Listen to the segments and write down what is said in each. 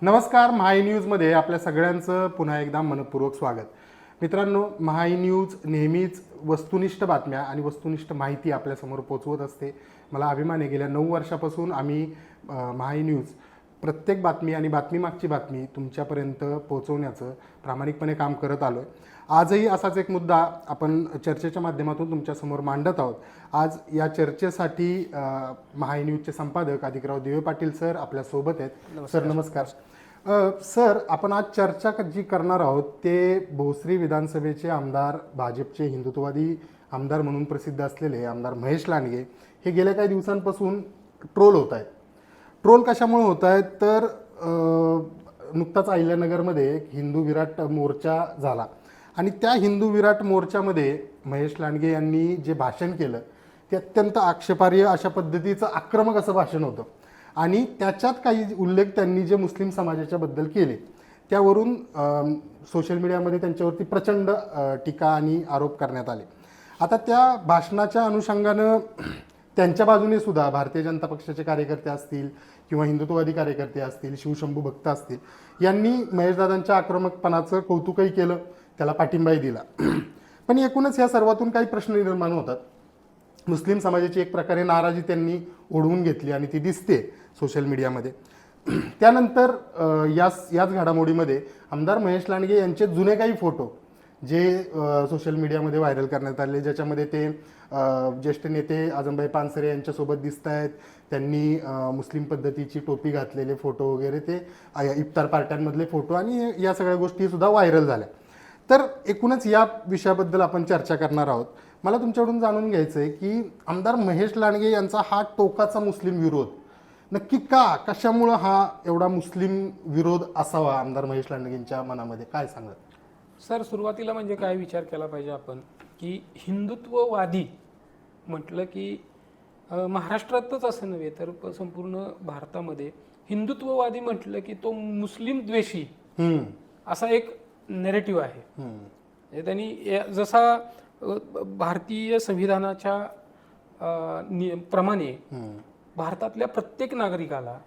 नमस्कार. महाई न्यूजमध्ये आपल्या सगळ्यांचं पुन्हा एकदा मनपूर्वक स्वागत. मित्रांनो, महाई न्यूज नेहमीच वस्तुनिष्ठ बातम्या आणि वस्तुनिष्ठ माहिती आपल्यासमोर पोचवत असते. मला अभिमान आहे, गेल्या 9 वर्षापासून आम्ही महाई न्यूज प्रत्येक बातमी आणि बातमीमागची बातमी तुमच्यापर्यंत पोहोचवण्याचं प्रामाणिकपणे काम करत आलो आहे. आजही असाच एक मुद्दा आपण चर्चेच्या माध्यमातून तुमच्यासमोर मांडत आहोत. आज या चर्चेसाठी महाई न्यूजचे संपादक अधिकराव दिवे पाटील सर आपल्यासोबत आहेत. सर नमस्कार. सर, आपण आज चर्चा जी करणार आहोत ते भोसरी विधानसभेचे आमदार, भाजपचे हिंदुत्ववादी आमदार म्हणून प्रसिद्ध असलेले आमदार महेश लांडगे हे गेल्या काही दिवसांपासून ट्रोल होत आहेत. ट्रोल कशामुळे होत आहेत तर नुकताच अहिल्यानगरमध्ये एक हिंदू विराट मोर्चा झाला आणि त्या हिंदू विराट मोर्चामध्ये महेश लांडगे यांनी जे भाषण केलं ते अत्यंत आक्षेपार्ह अशा पद्धतीचं आक्रमक असं भाषण होतं आणि त्याच्यात काही उल्लेख त्यांनी जे मुस्लिम समाजाच्या बद्दल केले त्यावरून सोशल मीडियामध्ये त्यांच्यावरती प्रचंड टीका आणि आरोप करण्यात आले. आता त्या भाषणाच्या अनुषंगानं त्यांच्या बाजूने सुद्धा भारतीय जनता पक्षाचे कार्यकर्ते असतील किंवा हिंदुत्ववादी कार्यकर्ते असतील, शिवशंभू भक्त असतील, यांनी महेशदादांच्या आक्रमकपणाचं कौतुकही केलं, त्याला पाठिंबाही दिला. पण एकूणच या सर्वातून काही प्रश्न निर्माण होतात. मुस्लिम समाजाची एक प्रकारे नाराजी त्यांनी ओढवून घेतली आणि ती दिसते सोशल मीडियामध्ये. त्यानंतर याच घडामोडीमध्ये आमदार महेश लांडगे यांचे जुने काही फोटो जे सोशल मीडियामध्ये व्हायरल करण्यात आले, ज्याच्यामध्ये ते ज्येष्ठ नेते आजमभाई पानसरे यांच्यासोबत दिसत आहेत. त्यांनी मुस्लिम पद्धतीची टोपी घातलेले फोटो वगैरे, ते इफ्तार पार्ट्यांमधले फोटो आणि या सगळ्या गोष्टीसुद्धा व्हायरल झाल्या. तर एकूणच या विषयाबद्दल आपण चर्चा करणार आहोत. मला तुमच्याकडून जाणून घ्यायचं आहे की आमदार महेश लांडगे यांचा हा टोकाचा मुस्लिम विरोध नक्की कशामुळं हा एवढा मुस्लिम विरोध असावा आमदार महेश लांडगेंच्या मनामध्ये, काय सांगत? सर, सुरुवातीला म्हणजे काय विचार केला पाहिजे आपण की हिंदुत्ववादी म्हटलं की महाराष्ट्रातच असं नव्हे तर संपूर्ण भारतामध्ये हिंदुत्ववादी म्हटलं की तो मुस्लिम द्वेषी असा एक नेरेटिव्ह आहे. त्यांनी जसा भारतीय संविधानाच्या प्रमाणे भारतातल्या प्रत्येक नागरिकाला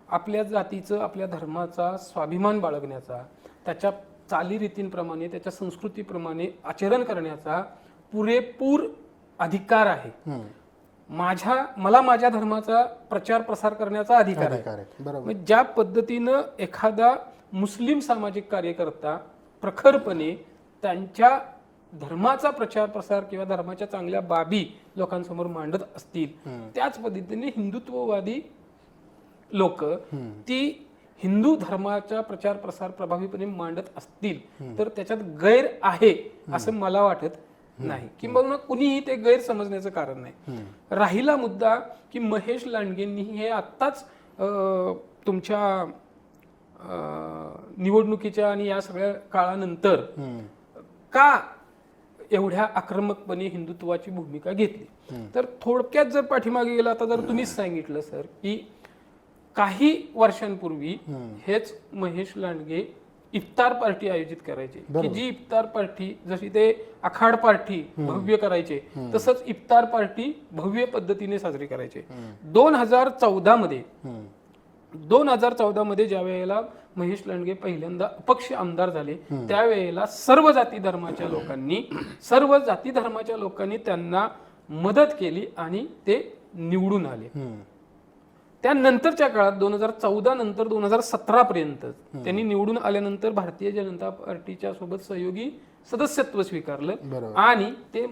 आपल्या जातीचं, आपल्या धर्माचा स्वाभिमान बाळगण्याचा, त्याच्या चालीरीतींप्रमाणे, त्याच्या संस्कृतीप्रमाणे आचरण करण्याचा पुरेपूर अधिकार आहे. मला माझ्या धर्माचा प्रचार प्रसार करण्याचा अधिकार आहे. ज्या पद्धतीनं एखादा मुस्लिम सामाजिक कार्यकर्ता प्रखरपणे त्यांच्या धर्माचा प्रचार प्रसार किंवा धर्माच्या चांगल्या बाबी लोकांसमोर मांडत असतील, त्याच पद्धतीने हिंदुत्ववादी लोक ती हिंदू धर्माचा प्रचार प्रसार प्रभावीपणे मांडत असतील तर त्याच्यात गैर आहे असं मला वाटत नाही, किंवा कुणीही ते गैर समजण्याचं कारण नाही. राहिला मुद्दा की महेश लांडगेंनी हे आत्ताच तुमच्या निवडणुकीच्या आणि या सगळ्या काळानंतर का एवढ्या आक्रमकपणे हिंदुत्वाची भूमिका घेतली, तर थोडक्यात जर पाठीमागे गेला, आता जर तुम्हीच सांगितलं सर की काही वर्षांपूर्वी हेच महेश लांडगे इफ्तार पार्टी आयोजित करायचे, की जी इफ्तार पार्टी जशी ते आखाड पार्टी भव्य करायचे तसंच इफ्तार पार्टी भव्य पद्धतीने साजरी करायचे. 2014 मध्ये ज्या वेळेला महेश लांडगे पहिल्यांदा अपक्ष आमदार झाले त्यावेळेला सर्व जाती धर्माच्या लोकांनी त्यांना मदत केली आणि ते निवडून आले. त्यानंतरच्या काळात 2014 नंतर 2017 पर्यंत त्यांनी निवडून आल्यानंतर भारतीय जनता पार्टीच्या सोबत सहयोगी सदस्यत्व स्वीकारलं आणि ते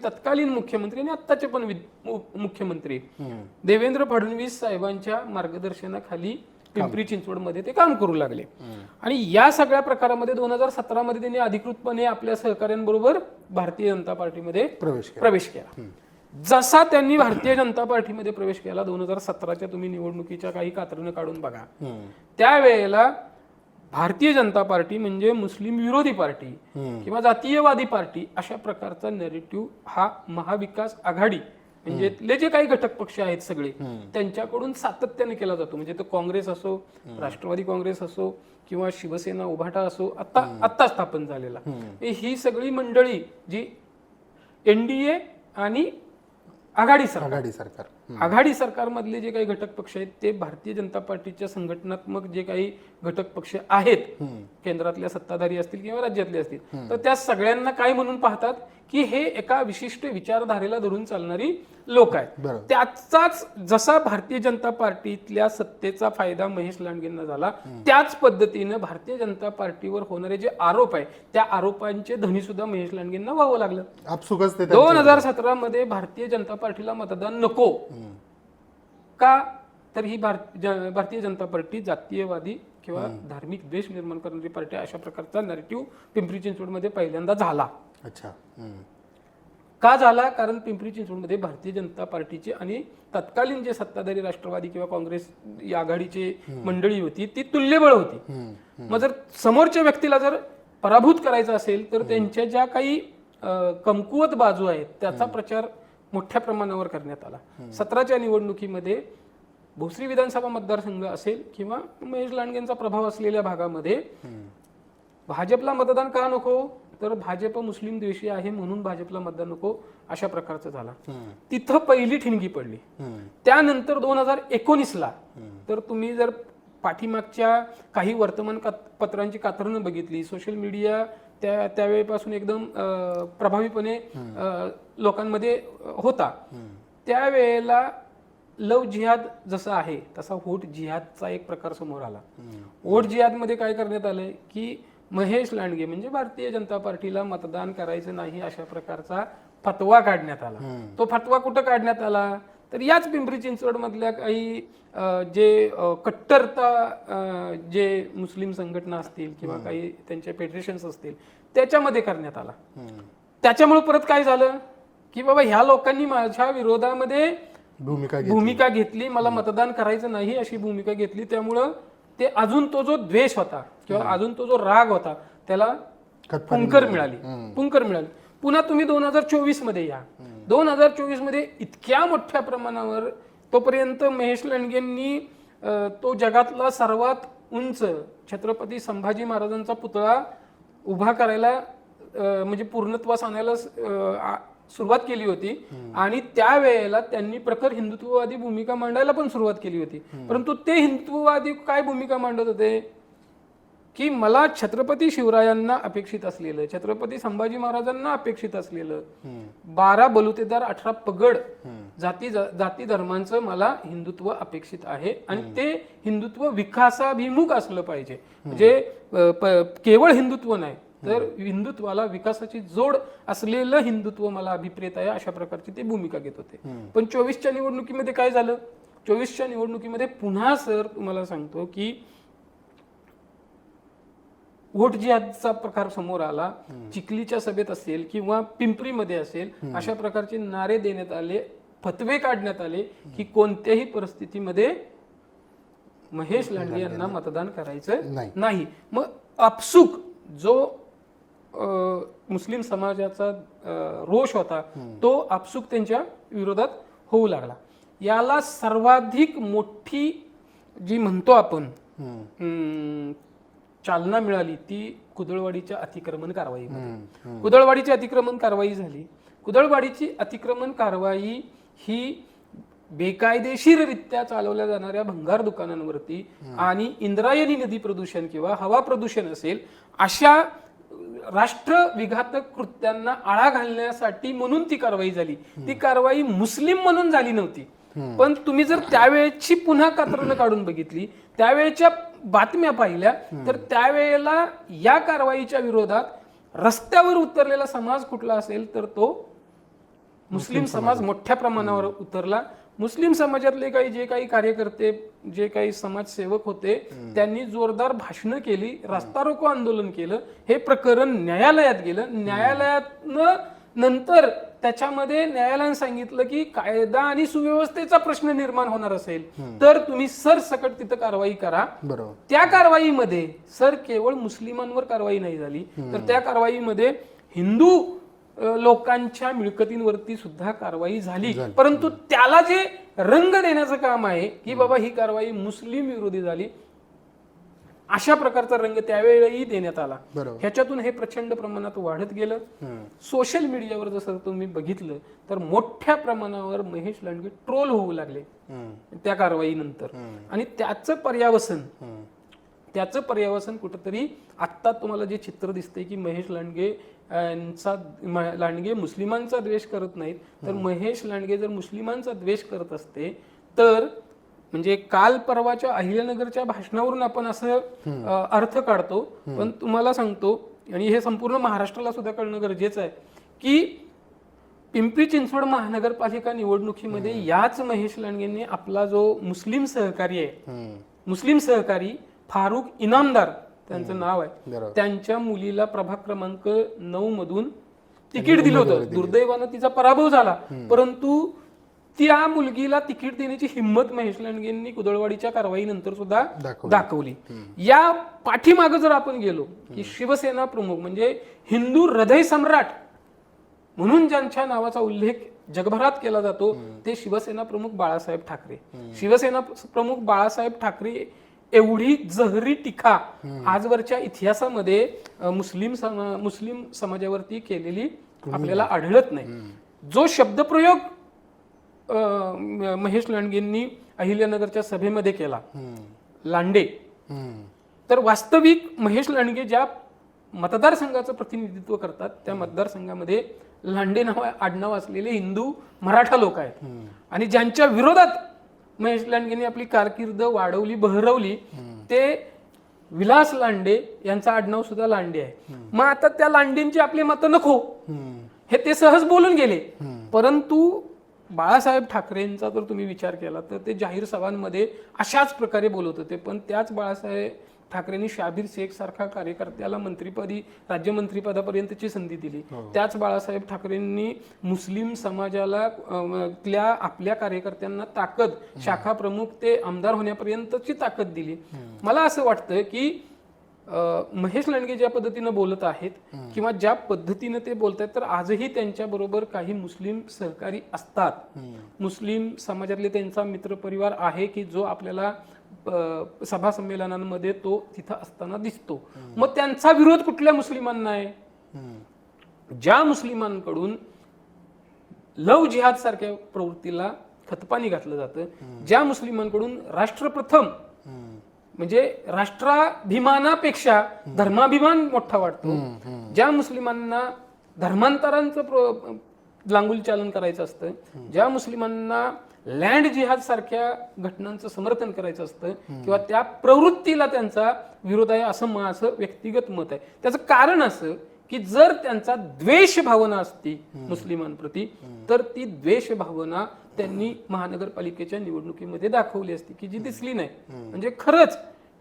तत्कालीन मुख्यमंत्री आणि आत्ताचे पण मुख्यमंत्री देवेंद्र फडणवीस साहेबांच्या मार्गदर्शनाखाली पिंपरी चिंचवडमध्ये ते काम करू लागले. आणि या सगळ्या प्रकारामध्ये 2017 मध्ये त्यांनी अधिकृतपणे आपल्या सहकाऱ्यांबरोबर भारतीय जनता पार्टीमध्ये प्रवेश केला. जसा त्यांनी भारतीय जनता पार्टीमध्ये प्रवेश केला 2017च्या तुम्ही निवडणुकीच्या काही कात्रणं काढून बघा, त्यावेळेला भारतीय जनता पार्टी म्हणजे मुस्लिम विरोधी पार्टी किंवा जातीयवादी पार्टी अशा प्रकारचा नेरेटिव्ह हा महाविकास आघाडी म्हणजे जे काही घटक पक्ष आहेत सगळे त्यांच्याकडून सातत्याने केला जातो. म्हणजे तो काँग्रेस असो, राष्ट्रवादी काँग्रेस असो किंवा शिवसेना उभाटा असो, आत्ता स्थापन झालेला, ही सगळी मंडळी जी एनडीए आणि आघाडी सरकार आघाडी सरकारमधले जे काही घटक पक्ष आहेत ते भारतीय जनता पार्टीच्या संघटनात्मक जे काही घटक पक्ष आहेत केंद्रातल्या सत्ताधारी असतील किंवा राज्यातले असतील तर त्या सगळ्यांना काय म्हणून पाहतात की हे एका विशिष्ट विचारधारेला धरून चालणारी लोक आहेत. त्याचाच जसा भारतीय जनता पार्टीतल्या सत्तेचा फायदा महेश लांडगेंना झाला त्याच पद्धतीनं भारतीय जनता पार्टीवर होणारे जे आरोप आहे त्या आरोपांचे धनी सुद्धा महेश लांडगेंना व्हावं लागलं. आपसुकच ते 2017 मध्ये भारतीय जनता पार्टीला मतदान नको का तर ही भारतीय जनता पार्टी जातीयवादी किंवा धार्मिक द्वेष निर्माण करणारी पार्टी अशा प्रकारचा नॅरेटिव्ह पिंपरी चिंचवडमध्ये पहिल्यांदा झाला. अच्छा. का झाला कारण पिंपरी चिंचवडमध्ये भारतीय जनता पार्टीचे आणि तत्कालीन जे सत्ताधारी राष्ट्रवादी किंवा काँग्रेस या आघाडीची मंडळी होती ती तुल्यबळ होती. मग जर समोरच्या व्यक्तीला जर पराभूत करायचा असेल तर त्यांच्या ज्या काही कमकुवत बाजू आहेत त्याचा प्रचार मोठ्या प्रमाणावर करण्यात आला. 17च्या निवडणुकीमध्ये भोसरी विधानसभा मतदारसंघ असेल किंवा महेश लांडगेंचा प्रभाव असलेल्या भागामध्ये भाजपला मतदान का नको तर भाजप मुस्लिम द्वेषी आहे म्हणून भाजपला मतदान नको अशा प्रकारचं झाला. तिथं पहिली ठिणगी पडली. त्यानंतर 2019ला तर तुम्ही जर पाठीमागच्या काही वर्तमानपत्रांची कातरणं बघितली सोशल मीडिया त्यावेळेपासून एकदम प्रभावीपणे लोकांमध्ये होता. त्यावेळेला लव जिहाद जसा आहे तसा व्होट जिहादचा एक प्रकार समोर आला. व्होट जिहादमध्ये काय करण्यात आलंय की महेश लांडगे म्हणजे भारतीय जनता पार्टीला मतदान करायचं नाही अशा प्रकारचा फतवा काढण्यात आला. तो फतवा कुठं काढण्यात आला तर याच पिंपरी चिंचवड मधल्या काही जे कट्टरता जे मुस्लिम संघटना असतील किंवा काही त्यांचे फेडरेशन्स असतील त्याच्यामध्ये करण्यात आला. त्याच्यामुळे परत काय झालं की बाबा ह्या लोकांनी माझ्या विरोधामध्ये भूमिका घेतली मला मतदान करायचं नाही अशी भूमिका घेतली त्यामुळं ते अजून तो जो द्वेष होता किंवा अजून तो जो राग होता त्याला पुंकर मिळाली. पुन्हा तुम्ही 2024 मध्ये या. 2024 मध्ये इतक्या मोठ्या प्रमाणावर तोपर्यंत महेश लांडगेंनी तो जगातला सर्वात उंच छत्रपती संभाजी महाराजांचा पुतळा उभा करायला म्हणजे पूर्णत्वास आणायला सुरुवात केली होती आणि त्यावेळेला त्यांनी प्रखर हिंदुत्ववादी भूमिका मांडायला पण सुरुवात केली होती. परंतु ते हिंदुत्ववादी काय भूमिका मांडत होते की मला छत्रपती शिवरायांना अपेक्षित असलेलं छत्रपती संभाजी महाराजांना अपेक्षित असलेलं 12 बलुतेदार 18 पगड जाती धर्मांचं मला हिंदुत्व अपेक्षित आहे आणि ते हिंदुत्व विकासाभिमुख असलं पाहिजे. म्हणजे केवळ हिंदुत्व नाही तर हिंदुत्वाला विकासाची जोड असलेलं हिंदुत्व मला अभिप्रेत आहे अशा प्रकारची ते भूमिका घेत होते. पण 24च्या निवडणुकीमध्ये काय झालं 24च्या निवडणुकीमध्ये पुन्हा सर तुम्हाला सांगतो की व्होट जिहादचा प्रकार समोर आला. चिखलीच्या सभेत असेल किंवा पिंपरीमध्ये असेल अशा प्रकारचे नारे देण्यात आले फतवे काढण्यात आले की कोणत्याही परिस्थितीमध्ये महेश लांडगे यांना मतदान करायचं नाही. मग आपसुक जो मुस्लिम समाजाचा रोष होता तो आपसुक त्यांच्या विरोधात होऊ लागला. याला सर्वाधिक मोठी जी म्हणतो आपण चालना मिळाली ती कुदळवाडीच्या अतिक्रमण कारवाई. कुदळवाडीची अतिक्रमण कारवाई झाली. कुदळवाडीची अतिक्रमण कारवाई ही बेकायदेशीररित्या चालवल्या जाणाऱ्या भंगार दुकानांवरती आणि इंद्रायणी नदी प्रदूषण किंवा हवा प्रदूषण असेल अशा राष्ट्रविघातक कृत्यांना आळा घालण्यासाठी म्हणून ती कारवाई झाली. ती कारवाई मुस्लिम म्हणून झाली नव्हती. पण तुम्ही जर त्यावेळेची पुन्हा कात्रणं काढून बघितली त्यावेळेच्या बातम्या पाहिल्या तर त्यावेळेला या कारवाईच्या विरोधात रस्त्यावर उतरलेला समाज कुठला असेल तर तो मुस्लिम समाज मोठ्या प्रमाणावर उतरला. मुस्लिम समाजातले जे काही कार्यकर्ते जे काही समाजसेवक होते त्यांनी जोरदार भाषणं केली रास्ता रोको आंदोलन केलं. हे प्रकरण न्यायालयात गेलं. न्यायालयातनं नंतर त्याच्यामध्ये न्यायालयाने सांगितलं की कायदा आणि सुव्यवस्थेचा प्रश्न निर्माण होणार असेल तर तुम्ही सरसकट तिथं कारवाई करा. त्या कारवाईमध्ये सर केवळ मुस्लिमांवर कारवाई नाही झाली तर त्या कारवाईमध्ये हिंदू लोकांच्या मिळकतींवरती सुद्धा कारवाई झाली. परंतु त्याला जे रंग देण्याचं काम आहे की बाबा ही कारवाई मुस्लिम विरोधी झाली अशा प्रकारचा रंग त्यावेळी देण्यात आला. बरोबर. ह्याच्यातून हे प्रचंड प्रमाणात वाढत गेलं. सोशल मीडियावर जसं तुम्ही बघितलं तर मोठ्या प्रमाणावर महेश लांडगे ट्रोल होऊ लागले त्या कारवाईनंतर. आणि त्याचं पर्यावसन कुठंतरी आत्ता तुम्हाला जे चित्र दिसतंय की महेश लांडगे मुस्लिमांचा द्वेष करत नाहीत, तर महेश लांडगे जर मुस्लिमांचा द्वेष करत असते तर म्हणजे काल परवाच्या अहिल्यानगरच्या भाषणावरून आपण असं अर्थ काढतो, पण तुम्हाला सांगतो आणि हे संपूर्ण महाराष्ट्राला सुद्धा कळणं गरजेचं आहे की पिंपरी चिंचवड महानगरपालिका निवडणुकीमध्ये याच महेश लांडगेंनी आपला जो मुस्लिम सहकारी फारुख इनामदार त्यांचं नाव आहे, त्यांच्या मुलीला प्रभाग क्रमांक 9 मधून तिकीट दिलं होतं. दुर्दैवानं तिचा पराभव झाला, परंतु त्या मुलगीला तिकीट देण्याची हिंमत महेश लांडगेंनी कुदळवाडीच्या कारवाईनंतर सुद्धा दाखवली. या पाठीमागे जर आपण गेलो की शिवसेना प्रमुख म्हणजे हिंदू हृदय सम्राट म्हणून ज्यांच्या नावाचा उल्लेख जगभरात केला जातो ते शिवसेना प्रमुख बाळासाहेब ठाकरे. शिवसेना प्रमुख बाळासाहेब ठाकरे एवढी जहरी टीका आजवरच्या इतिहासामध्ये मुस्लिम समाजावरती केलेली आपल्याला आढळत नाही. जो शब्दप्रयोग महेश लांडगेंनी अहिल्यानगरच्या सभेमध्ये केला, लांडे, तर वास्तविक महेश लांडगे ज्या मतदारसंघाचं प्रतिनिधित्व करतात त्या मतदारसंघामध्ये लांडे आडनाव असलेले हिंदू मराठा लोक आहेत आणि ज्यांच्या विरोधात महेश लांडगेंनी आपली कारकीर्द वाढवली बहरवली ते विलास लांडे यांचा आडनाव सुद्धा लांडे आहे. मग आता त्या लांडेंची आपली मतं नको हे ते सहज बोलून गेले, परंतु बाळासाहेब ठाकरेंचा जर तुम्ही विचार केला तर ते जाहीर सभांमध्ये अशाच प्रकारे बोलत होते, पण त्याच बाळासाहेब ठाकरेंनी शाबीर शेख सारखा कार्यकर्त्याला राज्यमंत्रीपदापर्यंतची संधी दिली. त्याच बाळासाहेब ठाकरेंनी मुस्लिम समाजाला आपल्या कार्यकर्त्यांना ताकद, शाखा प्रमुख ते आमदार होण्यापर्यंतची ताकद दिली. मला असं वाटतं की महेश लांडगे ज्या पद्धतीनं बोलत आहेत किंवा ज्या पद्धतीनं ते बोलत आहेत तर आजही त्यांच्या बरोबर काही मुस्लिम सहकारी असतात. मुस्लिम समाजातले त्यांचा मित्रपरिवार आहे की जो आपल्याला सभा संमेलनांमध्ये तो तिथं असताना दिसतो. मग त्यांचा विरोध कुठल्या मुस्लिमांना आहे? ज्या मुस्लिमांकडून लव जिहाद सारख्या प्रवृत्तीला खतपाणी घातलं जातं, ज्या मुस्लिमांकडून राष्ट्रप्रथम म्हणजे राष्ट्राभिमानापेक्षा धर्माभिमान मोठा वाटतो, ज्या मुस्लिमांना धर्मांतरांचं लांगुल चालन करायचं असतं, ज्या मुस्लिमांना लँड जिहाद सारख्या घटनांचं समर्थन करायचं असतं किंवा त्या प्रवृत्तीला त्यांचा विरोध आहे असं माझं व्यक्तिगत मत आहे. त्याचं कारण असं की जर त्यांचा द्वेष भावना असती मुस्लिमांप्रती तर ती द्वेष भावना त्यांनी महानगरपालिकेच्या निवडणुकीमध्ये दाखवली असती की जी दिसली नाही. म्हणजे खरंच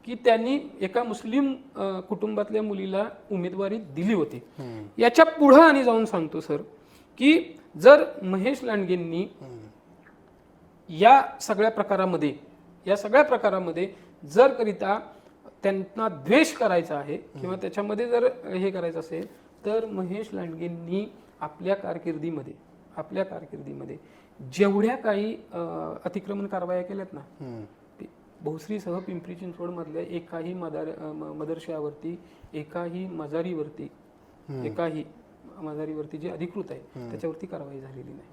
की त्यांनी एका मुस्लिम कुटुंबातल्या मुलीला उमेदवारी दिली होती. याच्या पुढे आणि जाऊन सांगतो सर की जर महेश लांडगेंनी या सगळ्या प्रकारामध्ये जर करिता त्यांना द्वेष करायचा आहे किंवा त्याच्यामध्ये जर हे करायचं असेल तर महेश लांडगेंनी आपल्या कारकिर्दीमध्ये जेवढ्या काही अतिक्रमण कारवाया केल्यात ना, भोसरीसह पिंपरी चिंचवड मधल्या एकाही मदरशावरती एकाही मजारीवरती जे अधिकृत आहे त्याच्यावरती कारवाई झालेली नाही.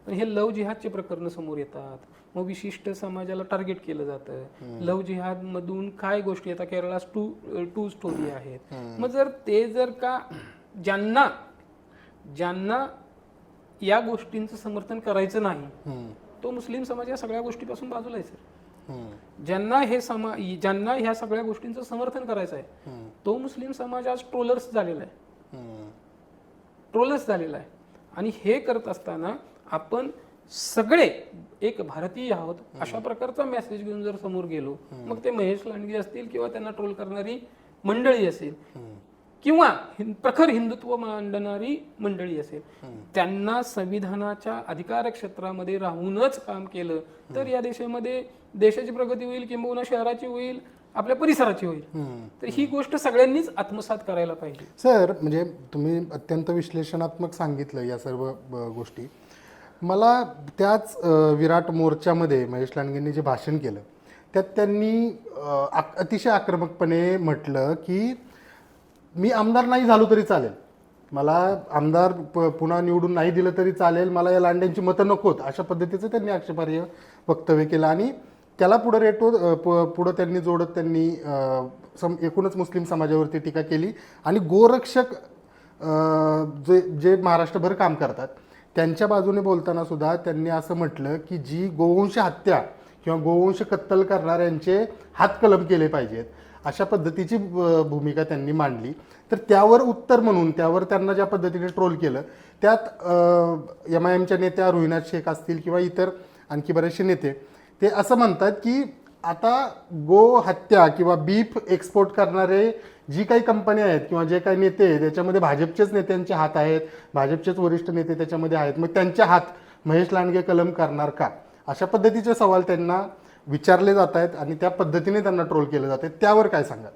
पण हे लव जिहादचे प्रकरण समोर येतात, मग विशिष्ट समाजाला टार्गेट केलं जातं. लव जिहाद मधून काय गोष्टी येतात, केरळा टू स्टोरी आहेत. मग जर का ज्यांना या गोष्टींचं समर्थन करायचं नाही तो मुस्लिम समाज या सगळ्या गोष्टीपासून बाजूला आहे सर. ज्यांना ह्या सगळ्या गोष्टींचं समर्थन करायचं आहे तो मुस्लिम समाज आज ट्रोलर्स झालेला आहे. आणि हे करत असताना आपण सगळे एक भारतीय आहोत अशा प्रकारचा मेसेज घेऊन जर समोर गेलो, मग ते महेश लांडगे असतील किंवा त्यांना ट्रोल करणारी मंडळी असेल किंवा प्रखर हिंदुत्व मांडणारी मंडळी असेल, त्यांना संविधानाच्या अधिकार क्षेत्रामध्ये राहूनच काम केलं तर या देशामध्ये देशाची प्रगती होईल, किंबहुना शहराची होईल, आपल्या परिसराची होईल. तर ही गोष्ट सगळ्यांनीच आत्मसात करायला पाहिजे. सर, म्हणजे तुम्ही अत्यंत विश्लेषणात्मक सांगितलं या सर्व गोष्टी. मला त्याच विराट मोर्चामध्ये महेश लांडगेंनी जे भाषण केलं त्यात त्यांनी अतिशय आक्रमकपणे म्हटलं की मी आमदार नाही झालो तरी चालेल, मला आमदार पुन्हा निवडून नाही दिलं तरी चालेल, मला या लांड्यांची मतं नकोत, अशा पद्धतीचं त्यांनी आक्षेपार्ह वक्तव्य केलं. आणि त्याला पुढं त्यांनी जोडत त्यांनी एकूणच मुस्लिम समाजावरती टीका केली आणि गोरक्षक जे महाराष्ट्रभर काम करतात त्यांच्या बाजूने बोलताना सुद्धा त्यांनी असं म्हटलं की जी गोवंश हत्या किंवा गोवंश कत्तल करणाऱ्यांचे हातकलम केले पाहिजेत, अशा पद्धतीची भूमिका त्यांनी मांडली. तर त्यावर उत्तर म्हणून त्यावर त्यांना ज्या पद्धतीने ट्रोल केलं त्यात MIMच्या नेत्या रुहिनाथ शेख असतील किंवा इतर आणखी बरेचसे नेते ते असं म्हणतात की आता गो हत्या किंवा बीफ एक्सपोर्ट करणारे जी काही कंपन्या आहेत किंवा जे काही नेते आहेत त्याच्यामध्ये भाजपचेच नेत्यांचे हात आहेत, भाजपचेच वरिष्ठ नेते त्याच्यामध्ये आहेत, मग त्यांचे हात महेश लांडगे कलम करणार का, अशा पद्धतीचे सवाल त्यांना विचारले जात आहेत आणि त्या पद्धतीने त्यांना ट्रोल केलं जाते. त्यावर काय सांगा?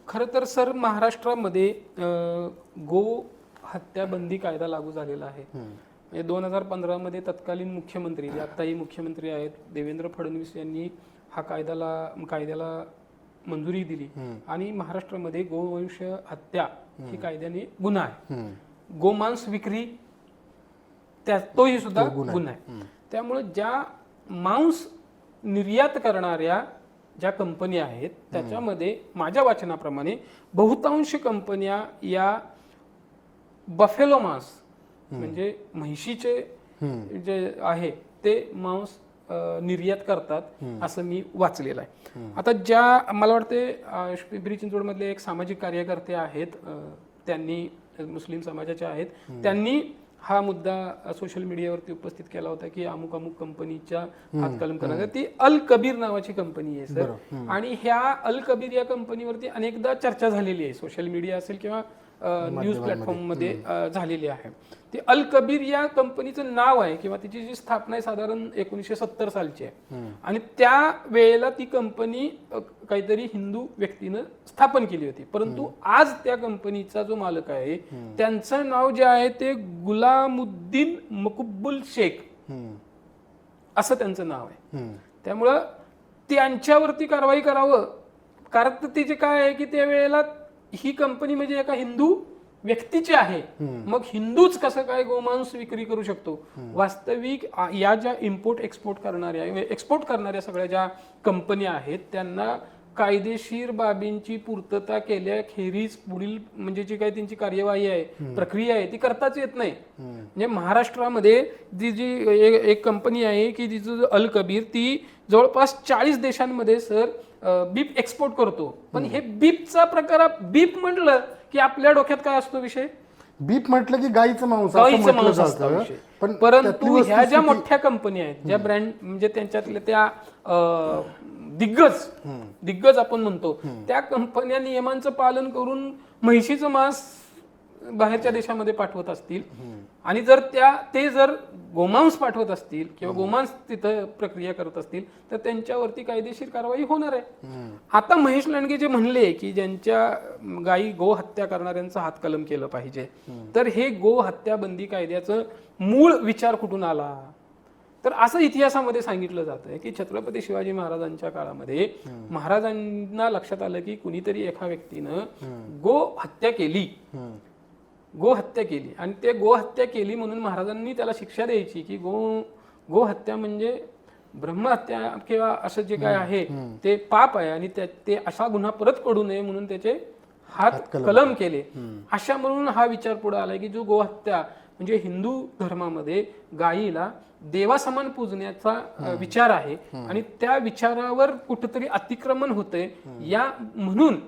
खरं तर सर महाराष्ट्रामध्ये गो हत्या बंदी कायदा लागू झालेला आहे. म्हणजे 2015 मध्ये तत्कालीन मुख्यमंत्री जे आत्ताही मुख्यमंत्री आहेत देवेंद्र फडणवीस यांनी हा कायद्याला मंजुरी दिली आणि महाराष्ट्रामध्ये गोवंश हत्या ही कायद्याने गुन्हा आहे. गोमांस विक्री तोही सुद्धा गुन्हा आहे. त्यामुळे ज्या मांस निर्यात करणाऱ्या ज्या कंपन्या आहेत त्याच्यामध्ये माझ्या वाचनाप्रमाणे बहुतांश कंपन्या या बफेलो मांस म्हणजे म्हैशीचे जे आहे ते मांस निर्यात करतात असं मी वाचलेलं आहे. आता ज्या मला वाटते पिंपरी चिंचवडमधले एक सामाजिक कार्यकर्ते आहेत, त्यांनी मुस्लिम समाजाचे आहेत, त्यांनी हा मुद्दा सोशल मीडियावरती उपस्थित केला होता की अमुक अमुक कंपनीच्या हातकलम करण्यात. ती अल कबीर नावाची कंपनी आहे सर, आणि ह्या अल कबीर या कंपनीवरती अनेकदा चर्चा झालेली आहे, सोशल मीडिया असेल किंवा न्यूज प्लॅटफॉर्म मध्ये झालेली आहे. ती अल कबीर या कंपनीचं नाव आहे किंवा तिची जी स्थापना आहे साधारण 1970 सालची आहे आणि त्या वेळेला ती कंपनी काहीतरी हिंदू व्यक्तीनं स्थापन केली होती. परंतु आज त्या कंपनीचा जो मालक आहे त्यांचं नाव जे आहे ते गुलामुद्दीन मकबूल शेख असं त्यांचं नाव आहे. त्यामुळं त्यांच्यावरती कारवाई करावं, कारण ते जे काय आहे की त्या वेळेला ही कंपनी म्हणजे एका हिंदू व्यक्तीची आहे, मग हिंदूच कसं काय गोमांस विक्री करू शकतो. वास्तविक या ज्या एक्सपोर्ट करणाऱ्या सगळ्या ज्या कंपन्या आहेत त्यांना कायदेशीर बाबींची पूर्तता केल्याखेरीज पुढील म्हणजे जी काही त्यांची कार्यवाही आहे प्रक्रिया आहे ती करताच येत नाही. म्हणजे महाराष्ट्रामध्ये जी एक कंपनी आहे की जिचं अल कबीर ती जवळपास 40 देशांमध्ये सर बीफ एक्सपोर्ट करतो. पण हे बीफचा प्रकार, बीफ म्हटलं की आपल्या डोक्यात काय असतो विषय, बीफ म्हटलं की गाईचं मांस असतं विषय. परंतु ह्या ज्या मोठ्या कंपन्या आहेत ज्या ब्रँड म्हणजे त्यांच्यातल्या त्या दिग्गज आपण म्हणतो त्या कंपन्या नियमांचं पालन करून म्हैशीचं मांस बाहेरच्या देशामध्ये पाठवत असतील आणि जर ते जर गोमांस पाठवत असतील किंवा गोमांस तिथं प्रक्रिया करत असतील तर त्यांच्यावरती कायदेशीर कारवाई होणार आहे. आता महेश लांडगे जे म्हणले की ज्यांच्या गायी गो हत्या करणाऱ्यांचं हातकलम केलं पाहिजे, तर हे गो हत्या बंदी कायद्याचं मूळ विचार कुठून आला, तर असं इतिहासामध्ये सांगितलं जातं की छत्रपती शिवाजी महाराजांच्या काळामध्ये महाराजांना लक्षात आलं की कुणीतरी एका व्यक्तीनं गो हत्या केली आणि ते गो हत्या केली म्हणून महाराजांनी त्याला शिक्षा द्यायची की गो हत्या म्हणजे ब्रह्महत्या किंवा असं जे काय आहे ते पाप आहे आणि ते असा गुन्हा परत करू नये म्हणून त्याचे हात कलम केले. अशा म्हणून हा विचार पुढे आलाय की जो गोहत्या म्हणजे हिंदू धर्मामध्ये गायीला देवासमान पूजण्याचा विचार आहे आणि त्या विचारावर कुठेतरी अतिक्रमण होते, या म्हणून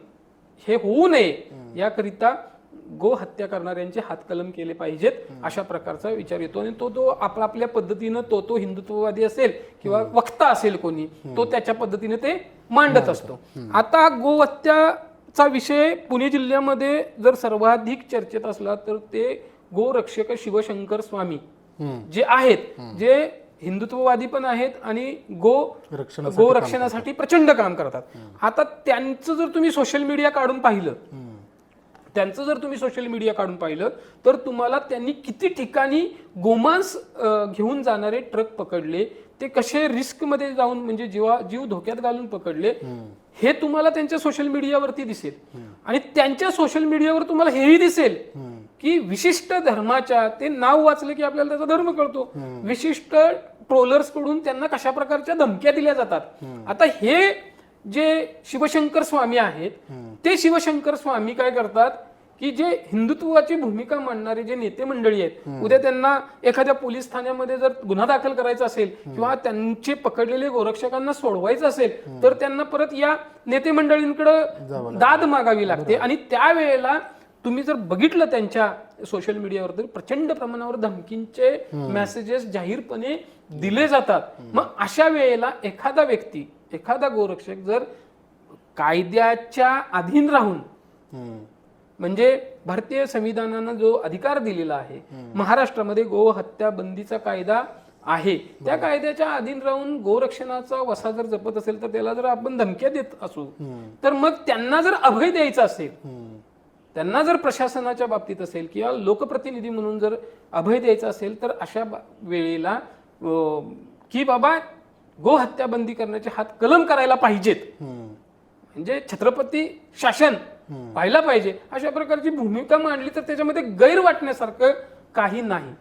हे होऊ नये याकरिता गो हत्या करणाऱ्यांचे हातकलम केले पाहिजेत अशा प्रकारचा विचार येतो. आणि तो आपल्या पद्धतीनं तो हिंदुत्ववादी असेल किंवा वक्ता असेल कोणी तो त्याच्या पद्धतीने ते मांडत असतो. आता गोहत्याचा विषय पुणे जिल्ह्यामध्ये जर सर्वाधिक चर्चेत असला तर ते गोरक्षक शिवशंकर स्वामी जे आहेत, जे हिंदुत्ववादी पण आहेत आणि गोरक्षणासाठी प्रचंड काम करतात. आता त्यांचं जर तुम्ही सोशल मीडिया काढून पाहिलं तर तुम्हाला त्यांनी किती ठिकाणी गोमांस घेऊन जाणारे ट्रक पकडले, ते कसे रिस्कमध्ये जाऊन म्हणजे जीव धोक्यात घालून पकडले हे तुम्हाला त्यांच्या सोशल मीडियावरती दिसेल आणि त्यांच्या सोशल मीडियावर तुम्हाला हेही दिसेल की विशिष्ट धर्माच्या ते नाव वाचलं की आपल्याला त्याचा धर्म कळतो विशिष्ट ट्रोलर्स कडून त्यांना कशा प्रकारच्या धमक्या दिल्या जातात. आता हे जे शिवशंकर स्वामी आहेत ते शिवशंकर स्वामी काय करतात की जे हिंदुत्वाची भूमिका मांडणारे जे नेते मंडळी आहेत उद्या त्यांना एखाद्या पोलीस ठाण्यामध्ये जर गुन्हा दाखल करायचा असेल किंवा त्यांचे पकडलेले गोरक्षकांना सोडवायचं असेल तर त्यांना परत या नेते मंडळींकडे दाद मागावी लागते आणि त्यावेळेला तुम्ही जर बघितलं त्यांच्या सोशल मीडियावर तर प्रचंड प्रमाणावर धमकींचे मेसेजेस जाहीरपणे दिले जातात. मग अशा वेळेला एखादा व्यक्ती एखादा गोरक्षक जर कायद्याच्या अधीन राहून म्हणजे भारतीय संविधानानं जो अधिकार दिलेला आहे महाराष्ट्रामध्ये गो हत्या बंदीचा कायदा आहे त्या कायद्याच्या अधीन राहून गोरक्षणाचा वसा जर जपत असेल तर त्याला जर आपण धमक्या देत असू तर मग त्यांना जर अभय द्यायचा असेल त्यांना जर प्रशासनाच्या बाबतीत असेल किंवा लोकप्रतिनिधी म्हणून जर अभय द्यायचा असेल तर अशा वेळेला की बाबा गो हत्या बंदी करण्याचे हात कलम करायला पाहिजेत म्हणजे छत्रपती शासन पाहायला पाहिजे अशा प्रकारची भूमिका मांडली तर त्याच्यामध्ये गैर वाटण्यासारखं काही नाही.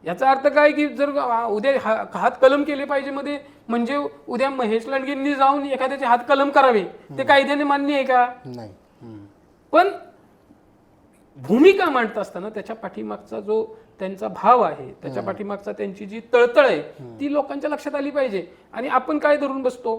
याचा अर्थ काय की जर उद्या हात कलम केले पाहिजे मध्ये म्हणजे उद्या महेश लांडगेंनी जाऊन एखाद्याचे हात कलम करावे ते कायद्याने मान्य आहे का? नाही. पण भूमिका मांडत असताना त्याच्या पाठीमागचा जो त्यांचा भाव आहे त्याच्या पाठीमागचा त्यांची जी तळतळ आहे ती लोकांच्या लक्षात आली पाहिजे. आणि आपण काय धरून बसतो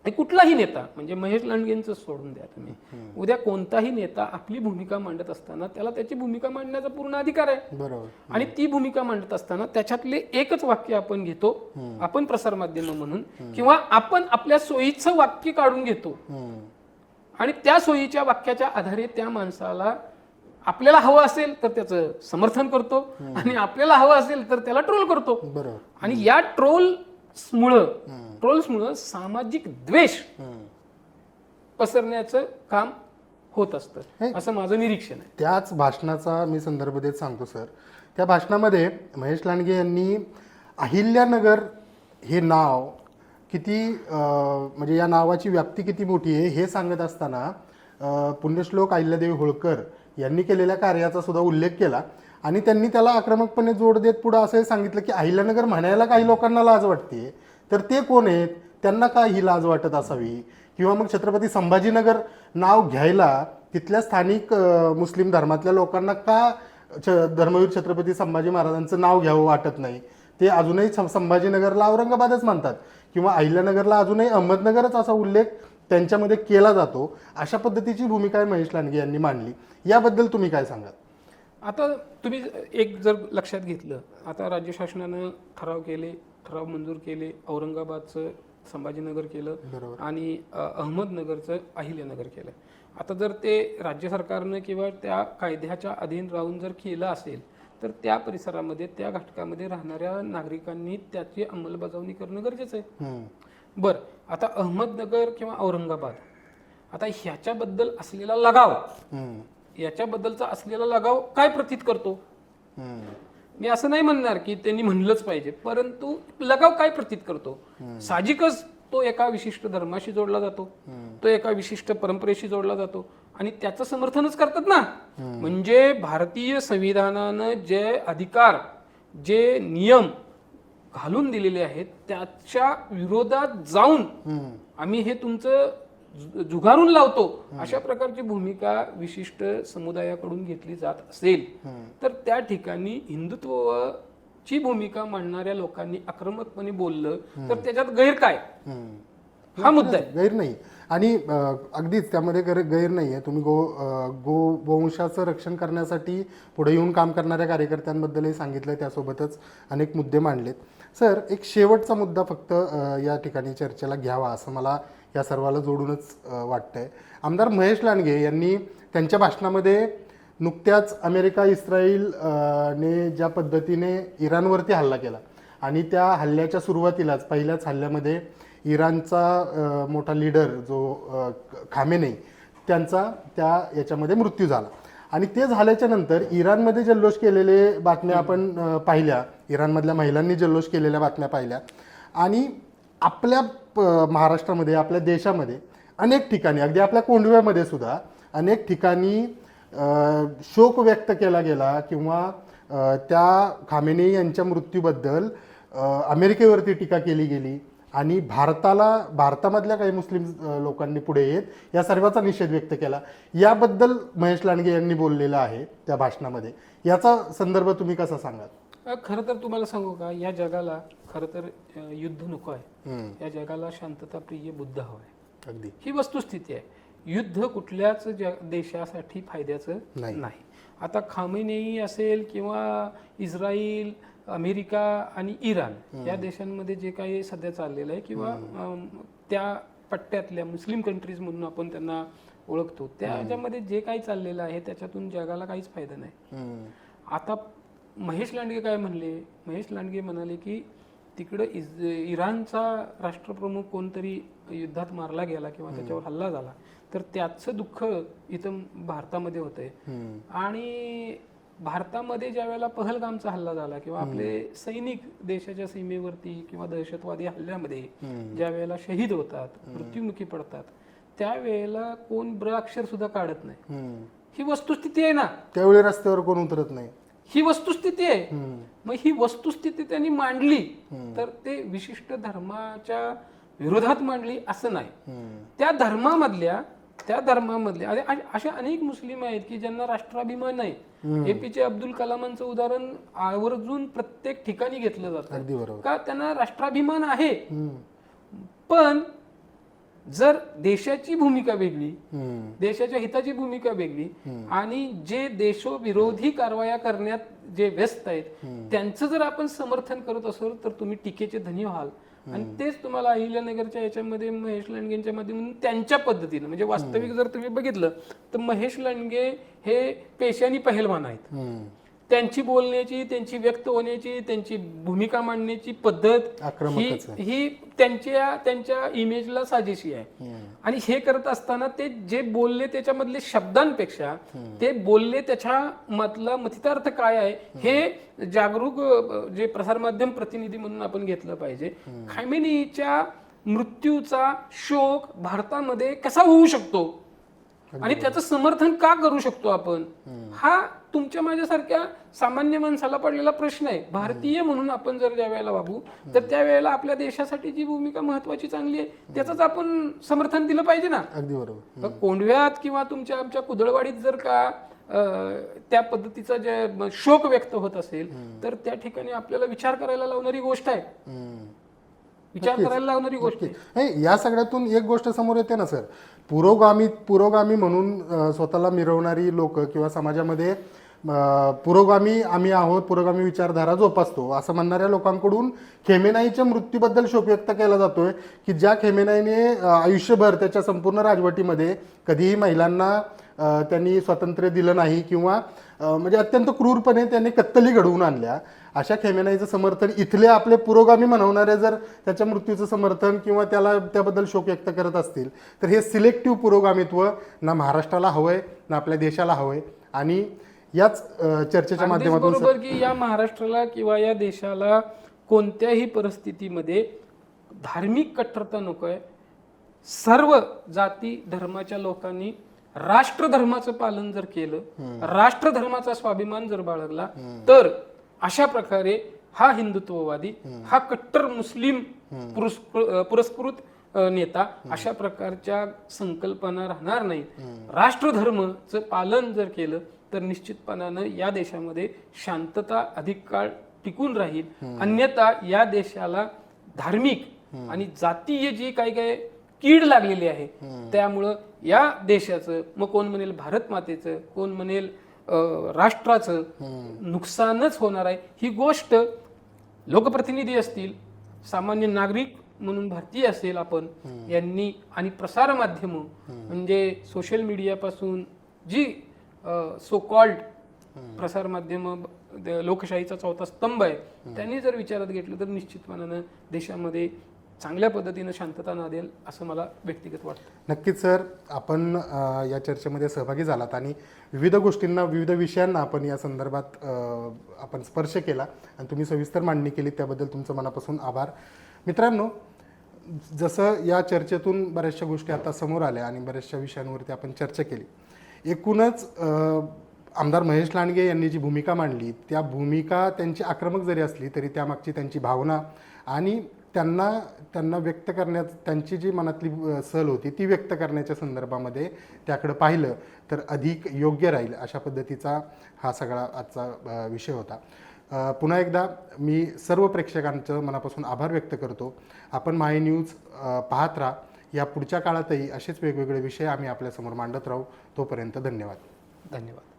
कुठलाही नेता म्हणजे महेश लांडगेंचं सोडून द्या तुम्ही उद्या कोणताही नेता आपली भूमिका मांडत असताना त्याला त्याची भूमिका मांडण्याचा पूर्ण अधिकार आहे बरोबर. आणि ती भूमिका मांडत असताना त्याच्यातले एकच वाक्य आपण घेतो आपण प्रसारमाध्यम म्हणून किंवा आपण आपल्या सोयीचं वाक्य काढून घेतो आणि त्या सोयीच्या वाक्याच्या आधारे त्या माणसाला आपल्याला हवं असेल तर त्याचं समर्थन करतो आणि आपल्याला हवं असेल तर त्याला ट्रोल करतो बरोबर. आणि या ट्रोल्समुळं सामाजिक द्वेष पसरण्याचं काम होत असतं असं माझं निरीक्षण आहे. त्याच भाषणाचा मी संदर्भ देत सांगतो सर. त्या भाषणामध्ये महेश लांडगे यांनी अहिल्यानगर हे नाव किती म्हणजे या नावाची व्याप्ती किती मोठी आहे हे सांगत असताना पुण्यश्लोक अहिल्यादेवी होळकर यांनी केलेल्या कार्याचा सुद्धा उल्लेख केला आणि त्यांनी त्याला आक्रमकपणे जोड देत पुढे असं सांगितलं की अहिल्यानगर म्हणायला काही लोकांना लाज वाटते तर ते कोण आहेत त्यांना का ही लाज वाटत असावी किंवा मग छत्रपती संभाजीनगर नाव घ्यायला तिथल्या स्थानिक मुस्लिम धर्मातल्या लोकांना का धर्मवीर छत्रपती संभाजी महाराजांचं नाव घ्यावं वाटत नाही. ते अजूनही संभाजीनगरला औरंगाबादच मानतात किंवा अहिल्यानगरला अजूनही अहमदनगरच असा उल्लेख त्यांच्यामध्ये केला जातो. अशा पद्धतीची भूमिका महेश लांडगे यांनी मांडली. याबद्दल तुम्ही काय सांगाल? आता तुम्ही एक जर लक्षात घेतलं आता राज्य शासनानं ठराव मंजूर केले औरंगाबादचं संभाजीनगर केलं आणि अहमदनगरचं अहिल्यानगर केलं. आता जर ते राज्य सरकारनं किंवा त्या कायद्याच्या अधीन राहून जर केलं असेल तर त्या परिसरामध्ये त्या घटकामध्ये राहणाऱ्या नागरिकांनी त्याची अंमलबजावणी करणं गरजेचं आहे. बरं आता अहमदनगर किंवा औरंगाबाद आता ह्याच्याबद्दल असलेला लगाव याच्याबद्दलचा असलेला लगाव काय प्रतीत करतो? मी असं नाही म्हणणार की त्यांनी म्हणलंच पाहिजे परंतु लगाव काय प्रतीत करतो? साहजिकच तो एका विशिष्ट धर्माशी जोडला जातो तो एका विशिष्ट परंपरेशी जोडला जातो आणि त्याचं समर्थनच करतात ना. म्हणजे भारतीय संविधानानं जे अधिकार जे नियम घालून दिलेले आहेत त्याच्या विरोधात जाऊन आम्ही हे तुमचं जुगारून लावतो अशा प्रकारची भूमिका विशिष्ट समुदायाकडून घेतली जात असेल तर त्या ठिकाणी हिंदुत्वाची भूमिका मांडणाऱ्या लोकांनी आक्रमकपणे बोललं तर त्याच्यात गैर काय? हा मुद्दा आहे. गैर नाही आणि अगदीच त्यामध्ये गैर नाही आहे. तुम्ही गोवंशाचं रक्षण करण्यासाठी पुढे येऊन काम करणाऱ्या कार्यकर्त्यांबद्दलही सांगितलं त्यासोबतच अनेक मुद्दे मांडलेत. सर एक शेवटचा मुद्दा फक्त या ठिकाणी चर्चेला घ्यावा असं मला या सर्वाला जोडूनच वाटतंय. आमदार महेश लांडगे यांनी त्यांच्या भाषणामध्ये नुकत्याच अमेरिका इस्रायल ने ज्या पद्धतीने इराणवरती हल्ला केला आणि त्या हल्ल्याच्या सुरुवातीलाच पहिल्याच हल्ल्यामध्ये इराणचा मोठा लीडर जो खामेनेई त्यांचा याच्यामध्ये मृत्यू झाला आणि ते झाल्याच्या नंतर इराणमध्ये जल्लोष केलेले बातम्या आपण पाहिल्या, इराणमधल्या महिलांनी जल्लोष केलेल्या बातम्या पाहिल्या, आणि आपल्या महाराष्ट्रामध्ये, आपल्या देशामध्ये अनेक ठिकाणी, अगदी आपल्या कोंढव्यामध्ये सुद्धा अनेक ठिकाणी शोक व्यक्त केला गेला किंवा त्या खामेनेई यांच्या मृत्यूबद्दल अमेरिकेवरती टीका केली गेली आणि भारतामधल्या काही मुस्लिम लोकांनी पुढे येत या सर्वांचा निषेध व्यक्त केला. याबद्दल महेश लांडगे यांनी बोललेलं आहे त्या भाषणामध्ये. याचा संदर्भ तुम्ही कसा सांगाल? खरं तर तुम्हाला सांगू का, या जगाला खरं तर युद्ध नको आहे. या जगाला शांतताप्रिय बुद्ध हवा आहे. अगदी ही वस्तुस्थिती आहे. युद्ध कुठल्याच देशासाठी फायद्याचं नाही. आता खामेनेई असेल किंवा इस्रायल, अमेरिका आणि इराण या देशांमध्ये जे काही सध्या चाललेलं आहे किंवा त्या पट्ट्यातल्या मुस्लिम कंट्रीज म्हणून आपण त्यांना ओळखतो, त्याच्यामध्ये जे काही चाललेलं आहे त्याच्यातून जगाला काहीच फायदा नाही. आता महेश लांडगे काय म्हणले? महेश लांडगे म्हणाले की तिकडं इराणचा राष्ट्रप्रमुख कोणतरी युद्धात मारला गेला किंवा त्याच्यावर हल्ला झाला तर त्याचं दुःख इथं भारतामध्ये होतंय. आणि भारतामध्ये ज्या वेळेला पहलगामचा हल्ला झाला किंवा आपले सैनिक देशाच्या सीमेवरती किंवा दहशतवादी हल्ल्यामध्ये ज्या वेळेला शहीद होतात, मृत्युमुखी पडतात, त्यावेळेला कोण ब्रअक्षर सुद्धा काढत नाही. ही वस्तुस्थिती आहे ना. त्यावेळी रस्त्यावर कोण उतरत नाही. ही वस्तुस्थिती आहे. मग ही वस्तुस्थिती त्यांनी मांडली तर ते विशिष्ट धर्माच्या विरोधात मांडली असं नाही. त्या धर्मामधल्या अशा अनेक मुस्लिम आहेत की ज्यांना राष्ट्राभिमान नाही. एपीजे अब्दुल कलामांचं उदाहरण आवर्जून प्रत्येक ठिकाणी घेतलं जातं का त्यांना राष्ट्राभिमान आहे. पण जर देशाची भूमिका वेगळी, देशाच्या हिताची भूमिका वेगळी आणि जे देशोविरोधी कारवाया करण्यात जे व्यस्त आहेत त्यांचं जर आपण समर्थन करत असेल तर तुम्ही टीकेचे धनी व्हाल. आणि तेच तुम्हाला अहिल्यानगरच्या याच्यामध्ये महेश लांडगेंच्या माध्यमातून त्यांच्या पद्धतीनं, म्हणजे वास्तविक जर तुम्ही बघितलं तर महेश लांडगे हे पेशानी पहलवान आहेत. त्यांची बोलण्याची, त्यांची व्यक्त होण्याची, त्यांची भूमिका मांडण्याची पद्धत ही त्यांच्या इमेजला साजेशी आहे. आणि हे करत असताना ते जे बोलले त्याच्यामधले शब्दांपेक्षा ते बोलले त्याच्या मधला मथितार्थ काय आहे हे जागरूक जे प्रसारमाध्यम प्रतिनिधी म्हणून आपण घेतलं पाहिजे. खामेनेईच्या मृत्यूचा शोक भारतामध्ये कसा होऊ शकतो आणि त्याचं समर्थन का करू शकतो आपण, हा तुमच्या माझ्यासारख्या सामान्य माणसाला पडलेला प्रश्न आहे. भारतीय म्हणून आपण जर ज्या वेळेला वागू तर त्यावेळेला आपल्या देशासाठी जी भूमिका महत्वाची चांगली आहे त्याच आपण समर्थन दिलं पाहिजे ना. अगदी बरोबर. कोंढव्यात किंवा आमच्या कुदळवाडीत जर का त्या पद्धतीचा जे शोक व्यक्त होत असेल तर त्या ठिकाणी आपल्याला विचार करायला लावणारी गोष्ट आहे. विचार करायला लावणारी गोष्ट आहे. या सगळ्यातून एक गोष्ट समोर येते ना सर, पुरोगामी म्हणून स्वतःला मिरवणारी लोक किंवा समाजामध्ये पुरोगामी आम्ही आहोत, पुरोगामी विचारधारा जोपासतो असं म्हणणाऱ्या लोकांकडून खेमेनाईच्या मृत्यूबद्दल शोक व्यक्त केला जातोय की ज्या खेमेनाईने आयुष्यभर त्याच्या संपूर्ण राजवटीमध्ये कधीही महिलांना त्यांनी स्वातंत्र्य दिलं नाही किंवा म्हणजे अत्यंत क्रूरपणे त्यांनी कत्तली घडवून आणल्या. अशा खेमेनाईचं समर्थन इथले आपले पुरोगामी म्हणवणारे जर त्याच्या मृत्यूचं समर्थन किंवा त्याबद्दल शोक व्यक्त करत असतील तर हे सिलेक्टिव्ह पुरोगामित्व ना महाराष्ट्राला हवंय ना आपल्या देशाला हवंय. आणि याच चर्चेच्या माध्यमातून बरोबर की या महाराष्ट्राला किंवा या देशाला कोणत्याही परिस्थितीमध्ये धार्मिक कट्टरता नकोय. सर्व जाती धर्माच्या लोकांनी राष्ट्रधर्माचं पालन जर केलं, राष्ट्रधर्माचा स्वाभिमान जर बाळगला तर अशा प्रकारे हा हिंदुत्ववादी, हा कट्टर मुस्लिम पुरस्कृत नेता अशा प्रकारच्या संकल्पना राहणार नाहीत. राष्ट्रधर्माचं पालन जर केलं तर निश्चितपणानं या देशामध्ये शांतता अधिक काळ टिकून राहील. अन्यथा या देशाला धार्मिक आणि जातीय जी काही कीड लागलेली आहे त्यामुळं या देशाचं, मग कोण म्हणेल भारत मातेचं, कोण म्हणेल राष्ट्राचं नुकसानच होणार आहे. ही गोष्ट लोकप्रतिनिधी असतील, सामान्य नागरिक म्हणून भारतीय असेल आपण यांनी आणि प्रसार माध्यम म्हणजे सोशल मीडियापासून जी सो कॉल्ड प्रसार माध्यम लोकशाहीचा चौथा स्तंभ आहे त्यांनी जर विचारात घेतलं तर निश्चितपणानं देशामध्ये चांगल्या पद्धतीनं शांतता नांदेल असं मला व्यक्तिगत वाटतं. नक्कीच सर, आपण या चर्चेमध्ये सहभागी झालात आणि विविध गोष्टींना, विविध विषयांना आपण या संदर्भात आपण स्पर्श केला आणि तुम्ही सविस्तर मांडणी केली, त्याबद्दल तुमचं मनापासून आभार. मित्रांनो, जसं या चर्चेतून बऱ्याचशा गोष्टी आता समोर आल्या आणि बऱ्याचशा विषयांवरती आपण चर्चा केली, एकूणच आमदार महेश लांडगे यांनी जी भूमिका मांडली, त्या भूमिका त्यांची आक्रमक जरी असली तरी त्यामागची त्यांची भावना आणि त्यांना व्यक्त करण्यात त्यांची जी मनातली सल होती ती व्यक्त करण्याच्या संदर्भामध्ये त्याकडे पाहिलं तर अधिक योग्य राहील, अशा पद्धतीचा हा सगळा आजचा विषय होता. पुन्हा एकदा मी सर्व प्रेक्षकांचं मनापासून आभार व्यक्त करतो. आपण माय न्यूज पाहत राहा. या पुढच्या काळातही असेच वेगवेगळे विषय आम्ही आपल्यासमोर मांडत राहू. तोपर्यंत धन्यवाद. धन्यवाद.